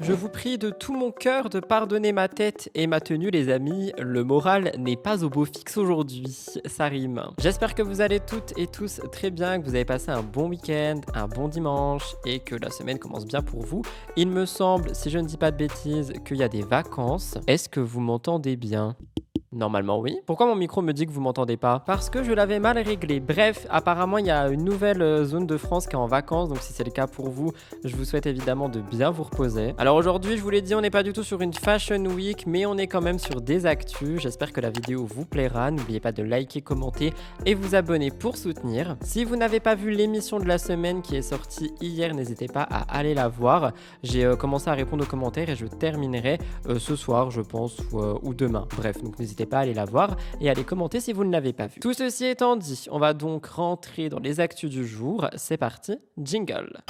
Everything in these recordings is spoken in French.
Je vous prie de tout mon cœur de pardonner ma tête et ma tenue les amis, le moral n'est pas au beau fixe aujourd'hui, ça rime. J'espère que vous allez toutes et tous très bien, que vous avez passé un bon week-end, un bon dimanche et que la semaine commence bien pour vous. Il me semble, si je ne dis pas de bêtises, qu'il y a des vacances. Est-ce que vous m'entendez bien ? Normalement oui. Pourquoi mon micro me dit que vous m'entendez pas? Parce que je l'avais mal réglé. Bref, apparemment il y a une nouvelle zone de France qui est en vacances, donc si c'est le cas pour vous, je vous souhaite évidemment de bien vous reposer. Alors aujourd'hui, je vous l'ai dit, on n'est pas du tout sur une Fashion Week, mais on est quand même sur des actus. J'espère que la vidéo vous plaira. N'oubliez pas de liker, commenter et vous abonner pour soutenir. Si vous n'avez pas vu l'émission de la semaine qui est sortie hier, n'hésitez pas à aller la voir. J'ai commencé à répondre aux commentaires et je terminerai ce soir, je pense, ou demain. Bref, donc n'hésitez pas à aller la voir et à les commenter si vous ne l'avez pas vu. Tout ceci étant dit, on va donc rentrer dans les actus du jour. C'est parti, jingle.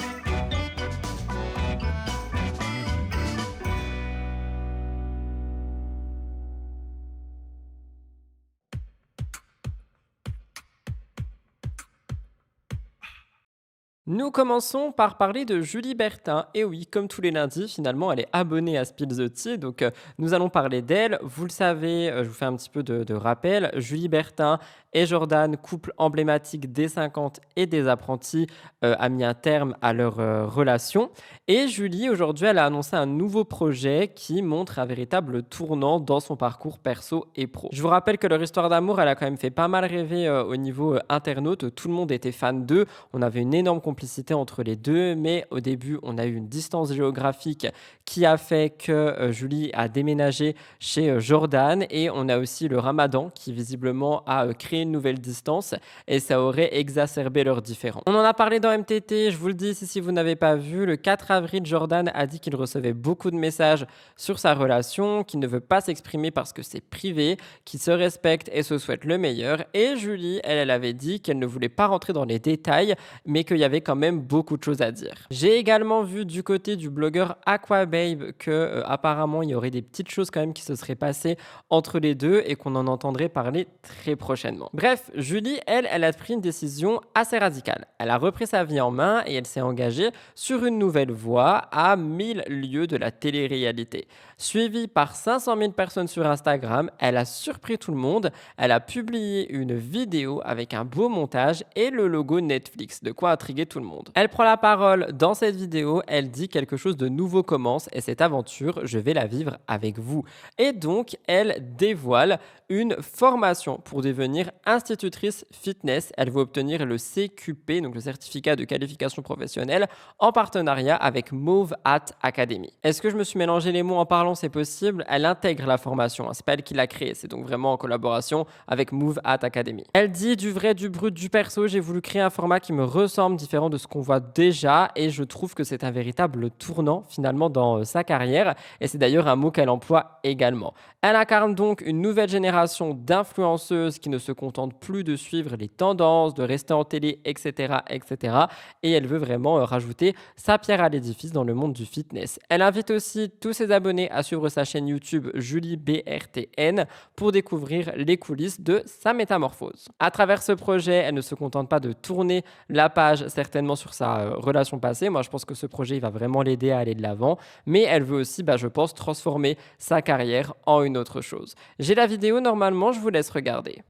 Nous commençons par parler de Julie Bertin. Et oui, comme tous les lundis, finalement, elle est abonnée à Spill the Tea. Donc, nous allons parler d'elle. Vous le savez, je vous fais un petit peu de rappel. Julie Bertin et Jordan, couple emblématique des 50 et des apprentis, a mis un terme à leur relation. Et Julie, aujourd'hui, elle a annoncé un nouveau projet qui montre un véritable tournant dans son parcours perso et pro. Je vous rappelle que leur histoire d'amour, elle a quand même fait pas mal rêver au niveau internaute. Tout le monde était fan d'eux. On avait une énorme complicité entre les deux, mais au début, on a eu une distance géographique qui a fait que Julie a déménagé chez Jordan, et on a aussi le Ramadan qui visiblement a créé une nouvelle distance et ça aurait exacerbé leurs différends. On en a parlé dans MTT, je vous le dis si vous n'avez pas vu, le 4 avril, Jordan a dit qu'il recevait beaucoup de messages sur sa relation, qu'il ne veut pas s'exprimer parce que c'est privé, qu'il se respecte et se souhaite le meilleur. Et Julie, elle avait dit qu'elle ne voulait pas rentrer dans les détails, mais qu'il y avait quand même beaucoup de choses à dire. J'ai également vu du côté du blogueur Aquababe que apparemment il y aurait des petites choses quand même qui se seraient passées entre les deux et qu'on en entendrait parler très prochainement. Bref, Julie, elle a pris une décision assez radicale. Elle a repris sa vie en main et elle s'est engagée sur une nouvelle voie à 1000 lieues de la télé-réalité. Suivie par 500 000 personnes sur Instagram, elle a surpris tout le monde. Elle a publié une vidéo avec un beau montage et le logo Netflix, de quoi intriguer tout le monde. Elle prend la parole dans cette vidéo, elle dit quelque chose de nouveau commence et cette aventure, je vais la vivre avec vous. Et donc, elle dévoile une formation pour devenir institutrice fitness. Elle veut obtenir le CQP, donc le certificat de qualification professionnelle, en partenariat avec Move at Academy. Est-ce que je me suis mélangé les mots en parlant? C'est possible. Elle intègre la formation, c'est pas elle qui l'a créée, c'est donc vraiment en collaboration avec Move at Academy. Elle dit du vrai, du brut, du perso, j'ai voulu créer un format qui me ressemble, différent de ce qu'on voit déjà, et je trouve que c'est un véritable tournant finalement dans sa carrière, et c'est d'ailleurs un mot qu'elle emploie également. Elle incarne donc une nouvelle génération d'influenceuses qui ne se contentent plus de suivre les tendances, de rester en télé, etc., etc. Et elle veut vraiment rajouter sa pierre à l'édifice dans le monde du fitness. Elle invite aussi tous ses abonnés à suivre sa chaîne YouTube Julie BRTN pour découvrir les coulisses de sa métamorphose. À travers ce projet, elle ne se contente pas de tourner la page certainement sur sa relation passée. Moi, je pense que ce projet il va vraiment l'aider à aller de l'avant, mais elle veut aussi, je pense, transformer sa carrière en une autre chose. J'ai la vidéo, normalement, je vous laisse regarder.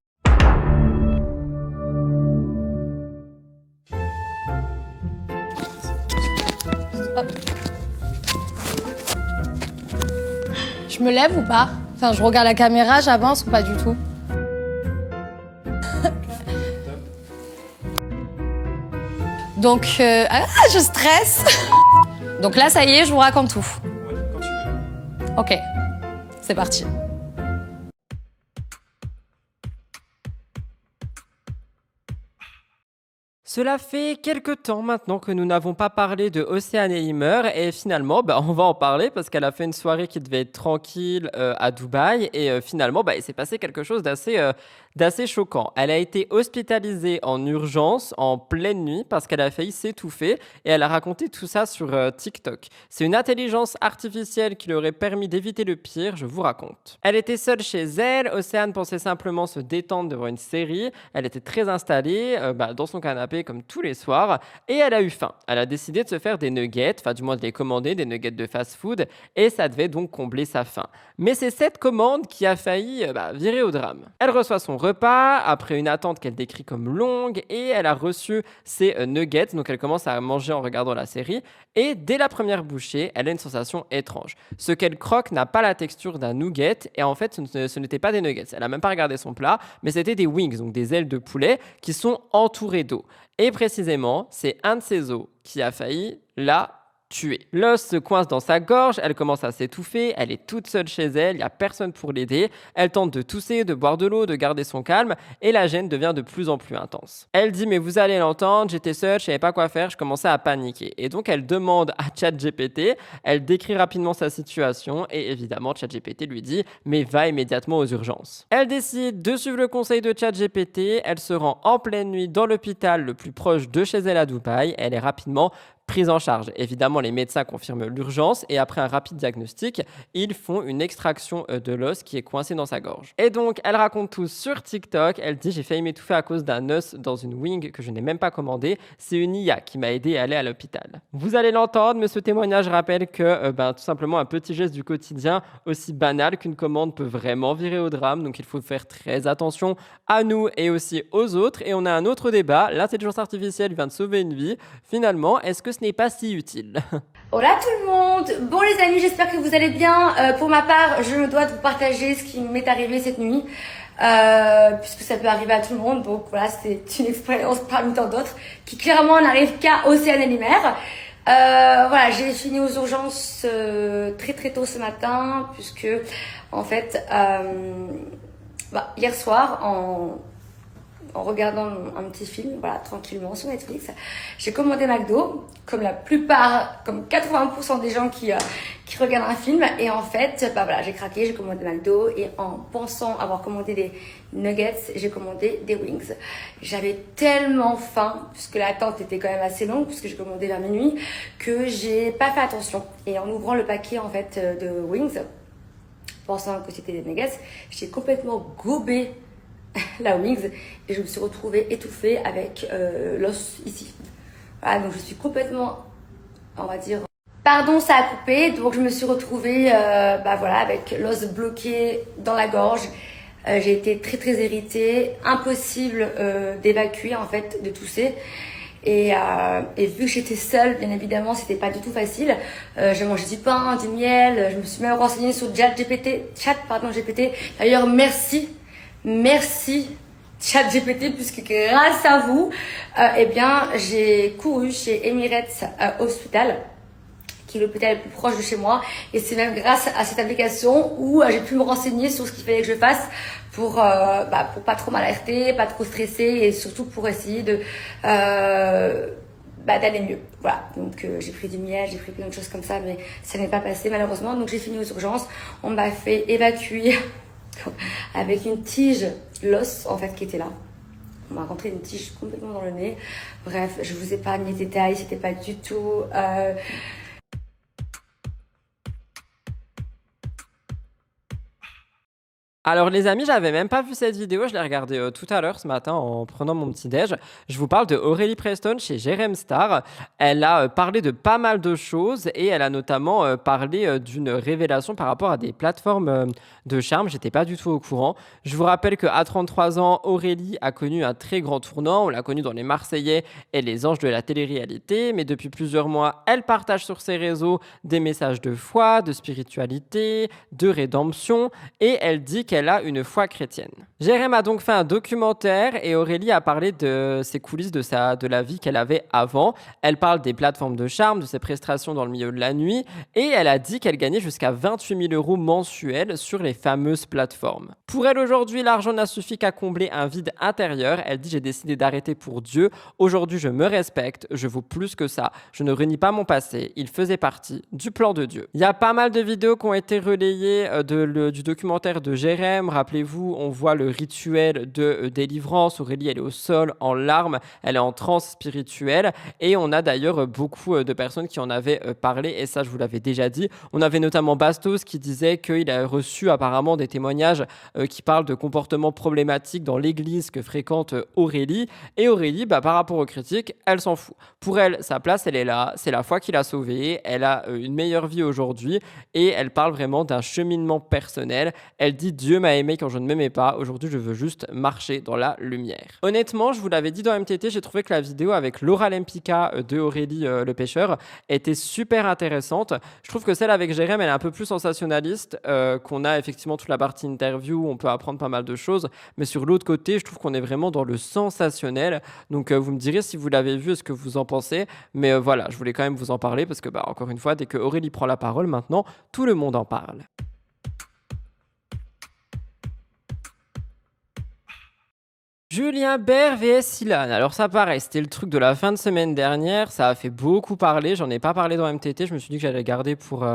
Hop. Je me lève ou pas? Enfin, je regarde la caméra, j'avance ou pas du tout? Donc, je stresse. Donc là, ça y est, je vous raconte tout. Ouais, quand tu veux. Ok, c'est parti. Cela fait quelques temps maintenant que nous n'avons pas parlé de Océane Heimer et finalement, on va en parler parce qu'elle a fait une soirée qui devait être tranquille à Dubaï et finalement, il s'est passé quelque chose d'assez d'assez choquant. Elle a été hospitalisée en urgence en pleine nuit parce qu'elle a failli s'étouffer et elle a raconté tout ça sur TikTok. C'est une intelligence artificielle qui lui aurait permis d'éviter le pire, je vous raconte. Elle était seule chez elle, Océane pensait simplement se détendre devant une série, elle était très installée dans son canapé comme tous les soirs et elle a eu faim. Elle a décidé de se faire des nuggets, enfin du moins de les commander, des nuggets de fast-food et ça devait donc combler sa faim. Mais c'est cette commande qui a failli virer au drame. Elle reçoit son repas après une attente qu'elle décrit comme longue et elle a reçu ses nuggets, donc elle commence à manger en regardant la série et dès la première bouchée, elle a une sensation étrange. Ce qu'elle croque n'a pas la texture d'un nugget et en fait ce n'était pas des nuggets. Elle n'a même pas regardé son plat, mais c'était des wings, donc des ailes de poulet qui sont entourées d'eau. Et précisément, c'est un de ces os qui a failli la tuer. L'os se coince dans sa gorge, elle commence à s'étouffer, elle est toute seule chez elle, il n'y a personne pour l'aider, elle tente de tousser, de boire de l'eau, de garder son calme et la gêne devient de plus en plus intense. Elle dit mais vous allez l'entendre, j'étais seule, je savais pas quoi faire, je commençais à paniquer. Et donc elle demande à ChatGPT, elle décrit rapidement sa situation et évidemment ChatGPT lui dit mais va immédiatement aux urgences. Elle décide de suivre le conseil de ChatGPT, elle se rend en pleine nuit dans l'hôpital le plus proche de chez elle à Dubaï, elle est rapidement prise en charge. Évidemment, les médecins confirment l'urgence et après un rapide diagnostic, ils font une extraction de l'os qui est coincé dans sa gorge. Et donc, elle raconte tout sur TikTok. Elle dit « J'ai failli m'étouffer à cause d'un os dans une wing que je n'ai même pas commandé. C'est une IA qui m'a aidé à aller à l'hôpital. » Vous allez l'entendre, mais ce témoignage rappelle que tout simplement un petit geste du quotidien aussi banal qu'une commande peut vraiment virer au drame. Donc, il faut faire très attention à nous et aussi aux autres. Et on a un autre débat. L'intelligence artificielle vient de sauver une vie. Finalement, est-ce que ce n'est pas si utile? Hola tout le monde. Bon les amis, j'espère que vous allez bien. Pour ma part, je me dois de vous partager ce qui m'est arrivé cette nuit, puisque ça peut arriver à tout le monde. Donc voilà, c'est une expérience parmi tant d'autres qui clairement n'arrive qu'à Océane et Limer. Voilà, j'ai fini aux urgences très très tôt ce matin, puisque en fait, hier soir, en regardant un petit film, voilà, tranquillement sur Netflix, j'ai commandé McDo, comme la plupart, comme 80% des gens qui regardent un film. Et en fait, voilà, j'ai craqué, j'ai commandé McDo et en pensant avoir commandé des nuggets, j'ai commandé des wings. J'avais tellement faim, puisque l'attente était quand même assez longue, puisque j'ai commandé vers minuit, que j'ai pas fait attention. Et en ouvrant le paquet en fait de wings, pensant que c'était des nuggets, j'ai complètement gobé la wings et je me suis retrouvée étouffée avec l'os ici. Voilà, donc je suis complètement, on va dire, pardon, ça a coupé, donc je me suis retrouvée voilà, avec l'os bloqué dans la gorge. J'ai été très très irritée, impossible d'évacuer en fait, de tousser. Et vu que j'étais seule, bien évidemment, c'était pas du tout facile. J'ai mangé du pain, du miel, je me suis même renseignée sur GPT. D'ailleurs, merci ChatGPT, puisque grâce à vous, j'ai couru chez Emirates Hospital, qui est l'hôpital le plus proche de chez moi, et c'est même grâce à cette application où j'ai pu me renseigner sur ce qu'il fallait que je fasse pour pas trop m'alerter, pas trop stresser, et surtout pour essayer de d'aller mieux. Voilà, donc j'ai pris du miel, j'ai pris plein de choses comme ça, mais ça n'est pas passé malheureusement, donc j'ai fini aux urgences. On m'a fait évacuer avec une tige, l'os en fait qui était là. On m'a rentré une tige complètement dans le nez. Bref, je vous épargne les détails, c'était pas du tout Alors les amis, j'avais même pas vu cette vidéo, je l'ai regardée tout à l'heure ce matin en prenant mon petit déj. Je vous parle de Aurélie Preston chez Jérém Star. Elle a parlé de pas mal de choses et elle a notamment parlé d'une révélation par rapport à des plateformes de charme. J'étais pas du tout au courant. Je vous rappelle qu'à 33 ans, Aurélie a connu un très grand tournant. On l'a connue dans Les Marseillais et Les Anges de la télé-réalité. Mais depuis plusieurs mois, elle partage sur ses réseaux des messages de foi, de spiritualité, de rédemption et elle dit qu'elle a une foi chrétienne. Jérém a donc fait un documentaire et Aurélie a parlé de ses coulisses de la vie qu'elle avait avant. Elle parle des plateformes de charme, de ses prestations dans le milieu de la nuit et elle a dit qu'elle gagnait jusqu'à 28 000 € mensuels sur les fameuses plateformes. Pour elle aujourd'hui, l'argent n'a suffi qu'à combler un vide intérieur. Elle dit « J'ai décidé d'arrêter pour Dieu. Aujourd'hui, je me respecte. Je vaux plus que ça. Je ne renie pas mon passé. Il faisait partie du plan de Dieu. » Il y a pas mal de vidéos qui ont été relayées du documentaire de Jérém Jérém, rappelez-vous, on voit le rituel de délivrance. Aurélie, elle est au sol, en larmes, elle est en transe spirituelle. Et on a d'ailleurs beaucoup de personnes qui en avaient parlé, et ça, je vous l'avais déjà dit. On avait notamment Bastos qui disait qu'il a reçu apparemment des témoignages qui parlent de comportements problématiques dans l'église que fréquente Aurélie. Et Aurélie, par rapport aux critiques, elle s'en fout. Pour elle, sa place, elle est là. C'est la foi qui l'a sauvée. Elle a une meilleure vie aujourd'hui et elle parle vraiment d'un cheminement personnel. Elle dit: Dieu m'a aimé quand je ne m'aimais pas. Aujourd'hui, je veux juste marcher dans la lumière. Honnêtement, je vous l'avais dit dans MTT, j'ai trouvé que la vidéo avec Laura Lempicka de Aurélie le pêcheur était super intéressante. Je trouve que celle avec Jérém, elle est un peu plus sensationnaliste, qu'on a effectivement toute la partie interview, on peut apprendre pas mal de choses, mais sur l'autre côté, je trouve qu'on est vraiment dans le sensationnel. Donc vous me direz si vous l'avez vu et ce que vous en pensez, mais voilà, je voulais quand même vous en parler parce que encore une fois, dès que Aurélie prend la parole maintenant, tout le monde en parle. Julien Bert vs Ilan. Alors ça pareil, c'était le truc de la fin de semaine dernière, ça a fait beaucoup parler, j'en ai pas parlé dans MTT, je me suis dit que j'allais le garder pour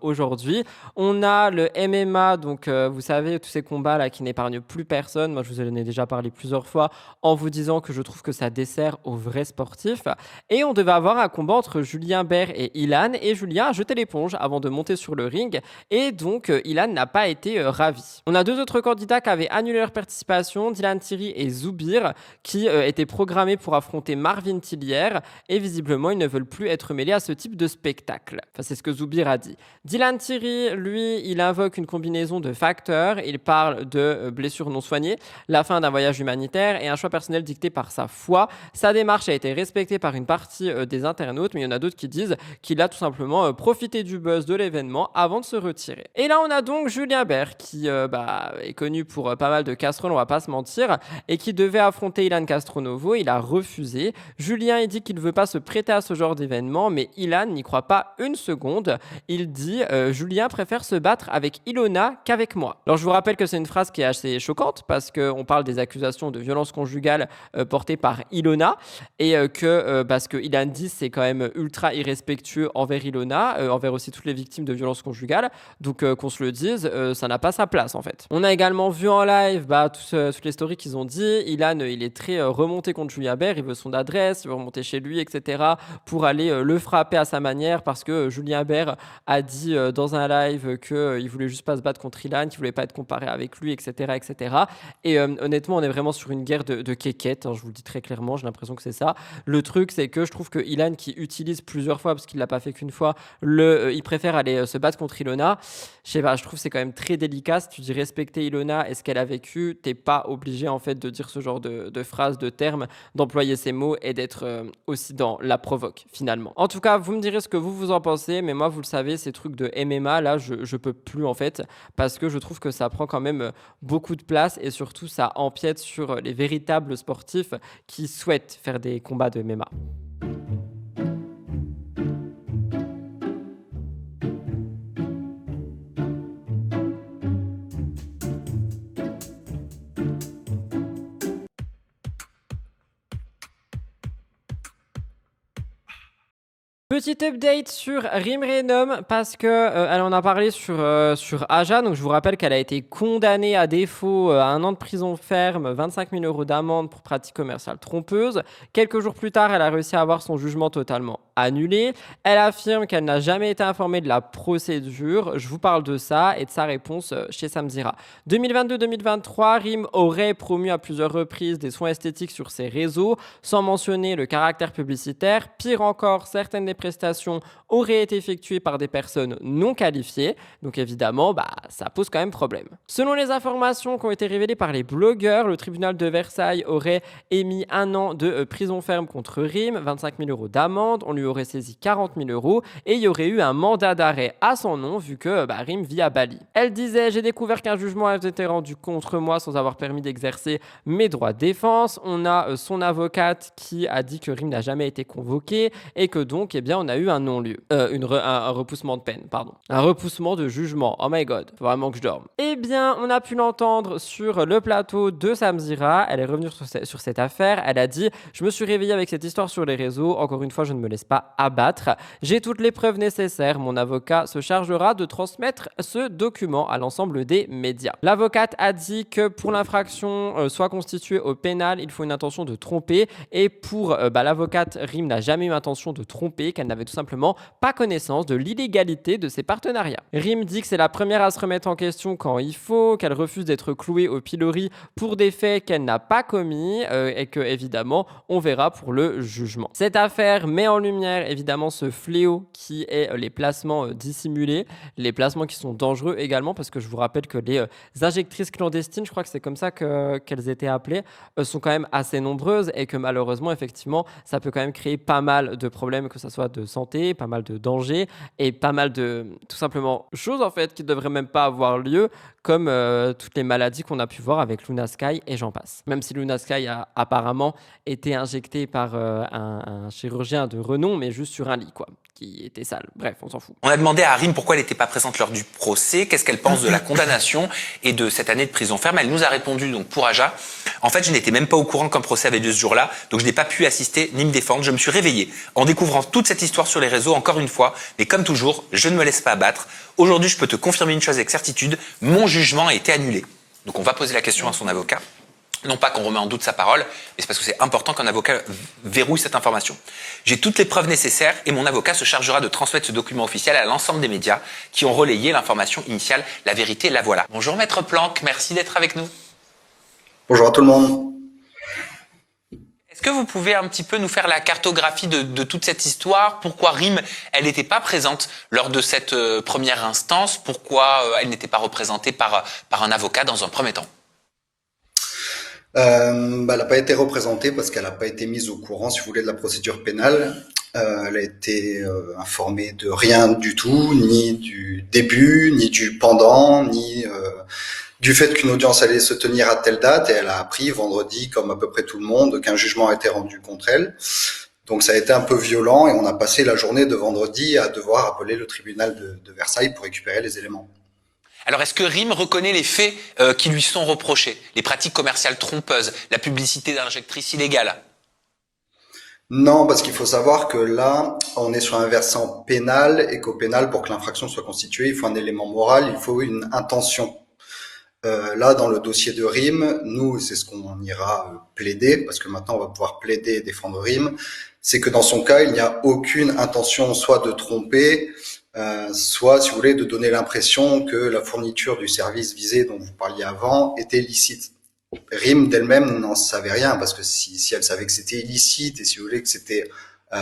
aujourd'hui. On a le MMA, donc vous savez, tous ces combats là qui n'épargnent plus personne. Moi je vous en ai déjà parlé plusieurs fois en vous disant que je trouve que ça dessert aux vrais sportifs. Et on devait avoir un combat entre Julien Bert et Ilan, et Julien a jeté l'éponge avant de monter sur le ring, et donc Ilan n'a pas été ravi. On a deux autres candidats qui avaient annulé leur participation, Dylan Thierry et Zoubir, qui étaient programmés pour affronter Marvin Tillière, et visiblement ils ne veulent plus être mêlés à ce type de spectacle. Enfin, c'est ce que Zoubir a dit. Dylan Thierry, lui, il invoque une combinaison de facteurs. Il parle de blessures non soignées, la fin d'un voyage humanitaire et un choix personnel dicté par sa foi. Sa démarche a été respectée par une partie des internautes, mais il y en a d'autres qui disent qu'il a tout simplement profité du buzz de l'événement avant de se retirer. Et là on a donc Julien Bert qui est connu pour pas mal de casseroles, on va pas se mentir, et qui devait affronter Ilan Castronovo. Il a refusé. Julien, il dit qu'il ne veut pas se prêter à ce genre d'événement, mais Ilan n'y croit pas une seconde. Il dit Julien préfère se battre avec Ilona qu'avec moi. Alors je vous rappelle que c'est une phrase qui est assez choquante parce qu'on parle des accusations de violence conjugale portées par Ilona, et parce que Ilan dit c'est quand même ultra irrespectueux envers Ilona, envers aussi toutes les victimes de violences conjugales. Donc qu'on se le dise, ça n'a pas sa place en fait. On a également vu en live toutes les stories qu'ils ont dit. Ilan, il est très remonté contre Julien Bert, il veut son adresse, il veut remonter chez lui, etc. pour aller le frapper à sa manière parce que Julien Bert a dit dans un live qu'il voulait juste pas se battre contre Ilan, qu'il voulait pas être comparé avec lui, etc. etc. Et honnêtement, on est vraiment sur une guerre de quéquettes, hein, je vous le dis très clairement, j'ai l'impression que c'est ça. Le truc, c'est que je trouve que Ilan, qui utilise plusieurs fois, parce qu'il l'a pas fait qu'une fois, il préfère aller se battre contre Ilona. Je sais pas, je trouve que c'est quand même très délicat. Si tu dis respecter Ilona et ce qu'elle a vécu, t'es pas obligé en fait de dire ce genre de phrases, de termes, d'employer ces mots et d'être aussi dans la provoque finalement. En tout cas, vous me direz ce que vous en pensez, mais moi vous le savez, ces trucs de MMA là, je peux plus en fait, parce que je trouve que ça prend quand même beaucoup de place et surtout ça empiète sur les véritables sportifs qui souhaitent faire des combats de MMA. Petite update sur Rim Renom parce que elle en a parlé sur Aja. Donc je vous rappelle qu'elle a été condamnée à défaut à 1 an de prison ferme, 25 000 € d'amende pour pratique commerciale trompeuse. Quelques jours plus tard, elle a réussi à avoir son jugement totalement annulé. Elle affirme qu'elle n'a jamais été informée de la procédure. Je vous parle de ça et de sa réponse chez Samzira. 2022-2023, Rim aurait promu à plusieurs reprises des soins esthétiques sur ses réseaux, sans mentionner le caractère publicitaire. Pire encore, certaines des prestations auraient été effectuées par des personnes non qualifiées. Donc évidemment, ça pose quand même problème. Selon les informations qui ont été révélées par les blogueurs, le tribunal de Versailles aurait émis 1 an de prison ferme contre Rim, 25 000 € d'amende. On lui aurait saisi 40 000 € et il y aurait eu un mandat d'arrêt à son nom vu que Rim vit à Bali. Elle disait: j'ai découvert qu'un jugement a été rendu contre moi sans avoir permis d'exercer mes droits de défense. On a son avocate qui a dit que Rim n'a jamais été convoqué et que donc médias, on a eu un non-lieu. Un repoussement de peine, pardon. Un repoussement de jugement. Oh my god, faut vraiment que je dorme. Eh bien, on a pu l'entendre sur le plateau de Samzira. Elle est revenue sur cette affaire. Elle a dit « Je me suis réveillée avec cette histoire sur les réseaux. Encore une fois, je ne me laisse pas abattre. J'ai toutes les preuves nécessaires. Mon avocat se chargera de transmettre ce document à l'ensemble des médias. » L'avocate a dit que pour l'infraction soit constituée au pénal, il faut une intention de tromper. Et pour l'avocate, Rim n'a jamais eu intention de tromper, qu'elle n'avait tout simplement pas connaissance de l'illégalité de ses partenariats. Rim dit que c'est la première à se remettre en question quand il faut, qu'elle refuse d'être clouée au pilori pour des faits qu'elle n'a pas commis et que évidemment on verra pour le jugement. Cette affaire met en lumière évidemment ce fléau qui est les placements dissimulés, les placements qui sont dangereux également, parce que je vous rappelle que les injectrices clandestines, je crois que c'est comme ça qu'elles étaient appelées, sont quand même assez nombreuses et que malheureusement effectivement ça peut quand même créer pas mal de problèmes, que ce soit de santé, pas mal de dangers et pas mal de tout simplement choses en fait qui ne devraient même pas avoir lieu, comme toutes les maladies qu'on a pu voir avec Luna Sky et j'en passe. Même si Luna Sky a apparemment été injectée par un chirurgien de renom, mais juste sur un lit, quoi, qui était sale. Bref, on s'en fout. On a demandé à Rim pourquoi elle n'était pas présente lors du procès, qu'est-ce qu'elle pense de la condamnation et de cette année de prison ferme. Elle nous a répondu, donc pour Aja, en fait, je n'étais même pas au courant qu'un procès avait lieu ce jour-là, donc je n'ai pas pu assister ni me défendre. Je me suis réveillé en découvrant toute cette histoire sur les réseaux, encore une fois, mais comme toujours, je ne me laisse pas abattre. Aujourd'hui, je peux te confirmer une chose avec certitude, mon jugement a été annulé. Donc on va poser la question à son avocat. Non pas qu'on remet en doute sa parole, mais c'est parce que c'est important qu'un avocat verrouille cette information. J'ai toutes les preuves nécessaires et mon avocat se chargera de transmettre ce document officiel à l'ensemble des médias qui ont relayé l'information initiale. La vérité, la voilà. Bonjour Maître Planck, merci d'être avec nous. Bonjour à tout le monde. Est-ce que vous pouvez un petit peu nous faire la cartographie de toute cette histoire? Pourquoi Rim, elle n'était pas présente lors de cette première instance? Pourquoi elle n'était pas représentée par un avocat dans un premier temps? Elle n'a pas été représentée parce qu'elle n'a pas été mise au courant, si vous voulez, de la procédure pénale. Elle a été informée de rien du tout, ni du début, ni du pendant, ni du fait qu'une audience allait se tenir à telle date. Et elle a appris vendredi, comme à peu près tout le monde, qu'un jugement a été rendu contre elle. Donc ça a été un peu violent et on a passé la journée de vendredi à devoir appeler le tribunal de Versailles pour récupérer les éléments. Alors, est-ce que Rim reconnaît les faits qui lui sont reprochés? Les pratiques commerciales trompeuses, la publicité d'injectrices illégales? Non, parce qu'il faut savoir que là, on est sur un versant pénal et qu'au pénal, pour que l'infraction soit constituée, il faut un élément moral, il faut une intention. Là, dans le dossier de Rim, nous, c'est ce qu'on ira plaider, parce que maintenant, on va pouvoir plaider et défendre Rim, c'est que dans son cas, il n'y a aucune intention soit de tromper, soit, si vous voulez, de donner l'impression que la fourniture du service visé dont vous parliez avant était licite. Rim d'elle-même n'en savait rien, parce que si elle savait que c'était illicite et si vous voulez que c'était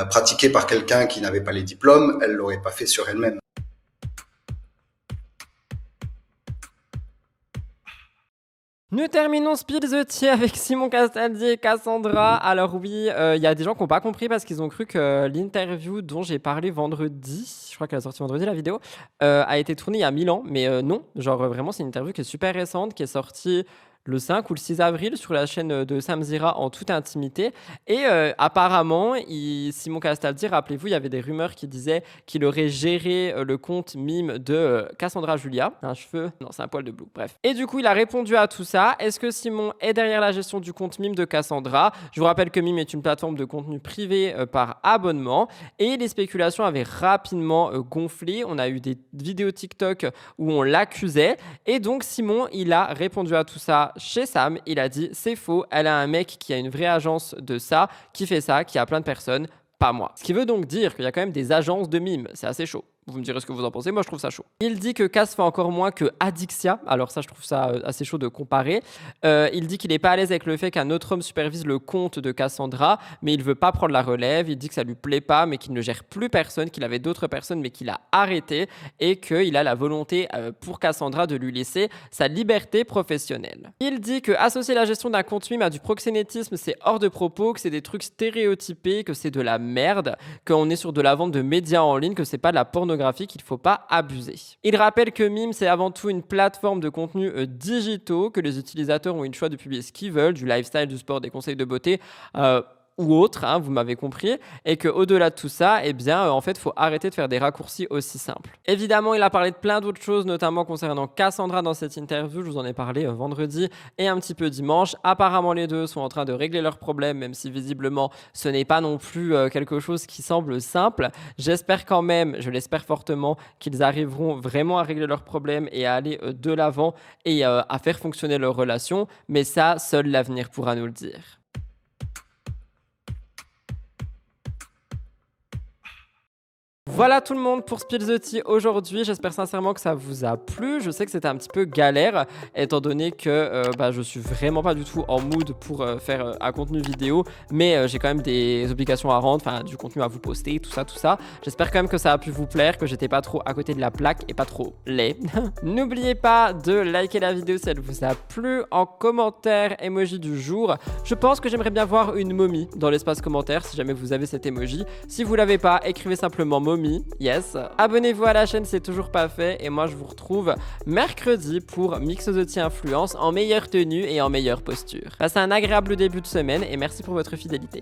pratiqué par quelqu'un qui n'avait pas les diplômes, elle l'aurait pas fait sur elle-même. Nous terminons Spill the Tea avec Simon Castaldi et Cassandra. Alors oui, il y a des gens qui n'ont pas compris parce qu'ils ont cru que l'interview dont j'ai parlé vendredi, je crois qu'elle a sorti vendredi la vidéo, a été tournée il y a 1000 ans. Mais non, genre vraiment c'est une interview qui est super récente, qui est sortie le 5 ou le 6 avril sur la chaîne de Samzira en toute intimité. Et apparemment, Simon Castaldi, rappelez-vous, il y avait des rumeurs qui disaient qu'il aurait géré le compte mime de Cassandra Julia. Un cheveu, non, c'est un poil de blou, bref. Et du coup, il a répondu à tout ça. Est-ce que Simon est derrière la gestion du compte mime de Cassandra? Je vous rappelle que Mime est une plateforme de contenu privé par abonnement. Et les spéculations avaient rapidement gonflé. On a eu des vidéos TikTok où on l'accusait. Et donc, Simon, il a répondu à tout ça chez Sam. Il a dit c'est faux, elle a un mec qui a une vraie agence de ça, qui fait ça, qui a plein de personnes, pas moi. Ce qui veut donc dire qu'il y a quand même des agences de mimes, c'est assez chaud. Vous me direz ce que vous en pensez, moi je trouve ça chaud. Il dit que Cass fait encore moins que Adixia, alors ça je trouve ça assez chaud de comparer. Il dit qu'il n'est pas à l'aise avec le fait qu'un autre homme supervise le compte de Cassandra, mais il veut pas prendre la relève, il dit que ça lui plaît pas, mais qu'il ne gère plus personne, qu'il avait d'autres personnes, mais qu'il a arrêté, et qu'il a la volonté pour Cassandra de lui laisser sa liberté professionnelle. Il dit que associer la gestion d'un compte mime à du proxénétisme, c'est hors de propos, que c'est des trucs stéréotypés, que c'est de la merde, qu'on est sur de la vente de médias en ligne, que c'est pas de la pornographie, qu'il ne faut pas abuser. Il rappelle que Mime, c'est avant tout une plateforme de contenus digitaux, que les utilisateurs ont eu le choix de publier ce qu'ils veulent, du lifestyle, du sport, des conseils de beauté, ou autre, hein, vous m'avez compris, et qu'au-delà de tout ça, eh bien, en fait, il faut arrêter de faire des raccourcis aussi simples. Évidemment, il a parlé de plein d'autres choses, notamment concernant Cassandra dans cette interview, je vous en ai parlé vendredi et un petit peu dimanche. Apparemment, les deux sont en train de régler leurs problèmes, même si visiblement, ce n'est pas non plus quelque chose qui semble simple. J'espère quand même, je l'espère fortement, qu'ils arriveront vraiment à régler leurs problèmes et à aller de l'avant et à faire fonctionner leur relation, mais ça, seul l'avenir pourra nous le dire. Voilà tout le monde pour Spill the Tea aujourd'hui. J'espère sincèrement que ça vous a plu. Je sais que c'était un petit peu galère étant donné que je suis vraiment pas du tout en mood pour faire un contenu vidéo, mais j'ai quand même des obligations à rendre, enfin du contenu à vous poster, tout ça. J'espère quand même que ça a pu vous plaire, que j'étais pas trop à côté de la plaque et pas trop laid. N'oubliez pas de liker la vidéo si elle vous a plu. En commentaire, emoji du jour. Je pense que j'aimerais bien voir une momie dans l'espace commentaire si jamais vous avez cet emoji. Si vous l'avez pas, écrivez simplement momie. Yes. Abonnez-vous à la chaîne, c'est toujours pas fait. Et moi, je vous retrouve mercredi pour Mix the Tea Influence en meilleure tenue et en meilleure posture. Passez un agréable début de semaine et merci pour votre fidélité.